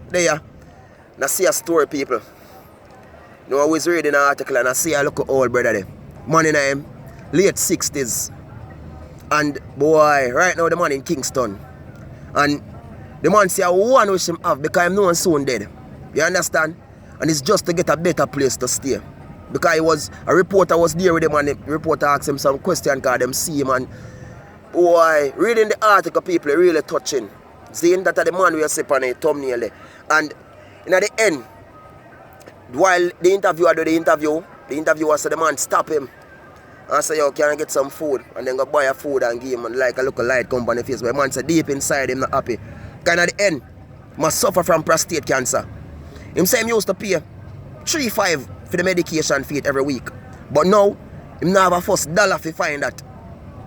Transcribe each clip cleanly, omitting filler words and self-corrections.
There, now see a story, people. You know, I was reading an article and I see a look at old brother there. Man in him, late 60s. And boy, right now the man in Kingston. And the man say I want wish him have because I'm no one soon dead. You understand? And it's just to get a better place to stay. Because he was, a reporter was there with him and the reporter asked him some question because them see him and boy, reading the article, people, really touching. Seeing that the man will say on a thumbnail there. And in the end, while the interviewer do the interviewer said the man stop him and say, yo, can I get some food? And then go buy a food and give him and like a look light come on the face. But the man said deep inside him not happy. Because at the end, must suffer from prostate cancer. Him say him used to pay $3.5 for the medication fee every week. But now, him not have a first dollar to find that.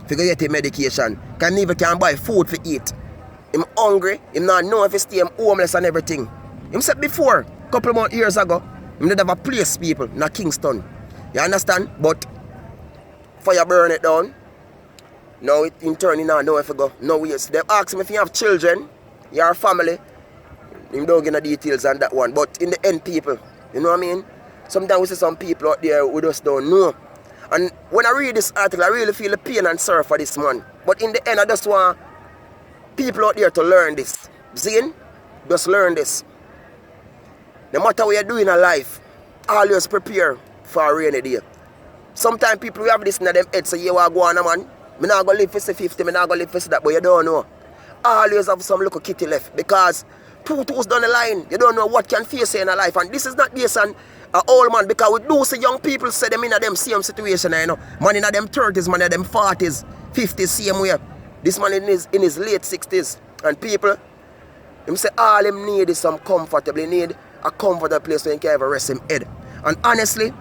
To get him medication. Because he never can buy food to eat. Him hungry, him not know if he stay homeless and everything. Him said before, couple more years ago, him did have a place people in Kingston. You understand? But fire burn it down. Now it in turn he not know if he go. No ways. They ask him if you have children, you have a family. Him don't get the details on that one. But in the end, people, you know what I mean? Sometimes we see some people out there who just don't know. And when I read this article, I really feel the pain and sorrow for this man. But in the end, I just want people out there to learn this. Zane, just learn this. No matter what you're doing in life, always prepare for a rainy day. Sometimes people have this in their head, say, you want to go on, man. I'm not going to live for 50, I'm not going to live for that, but you don't know. Always have some little kitty left because 2 toes down the line, you don't know what can face you in life. And this is not based on an old man because we do see young people say them in them same situation, you know. Man in them 30s, man in them 40s, 50s, same way. This man in his late 60s. And people, him say all him need is some comfortable. He need a comfortable place where he can ever rest him head. And honestly,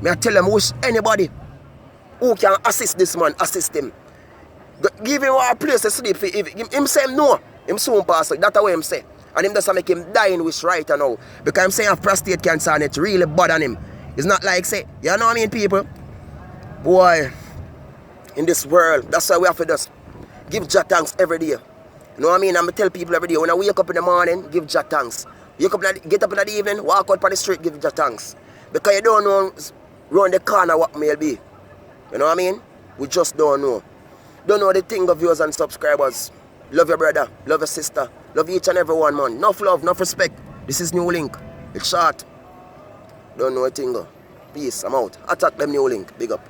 I tell him, wish anybody who can assist this man, assist him. Give him a place to sleep. Him say him no, him soon pass. That's what him say. And him just make him die in wish right now. Because I'm saying have prostate cancer and it's really bad on him. It's not like say, you know what I mean, people? Boy, in this world, that's why we have to just give Jah thanks every day. You know what I mean? I'm going to tell people every day, when I wake up in the morning, give Jah thanks. Get up in the evening, walk out on the street, give Jah thanks. Because you don't know round the corner what may be. You know what I mean? We just don't know. Don't know the thing of viewers and subscribers. Love your brother, love your sister, love each and every one, man. Enough love, enough respect. This is NEWLINK. It's short. Don't know a thing. Peace, I'm out. Attack them NEWLINK. Big up.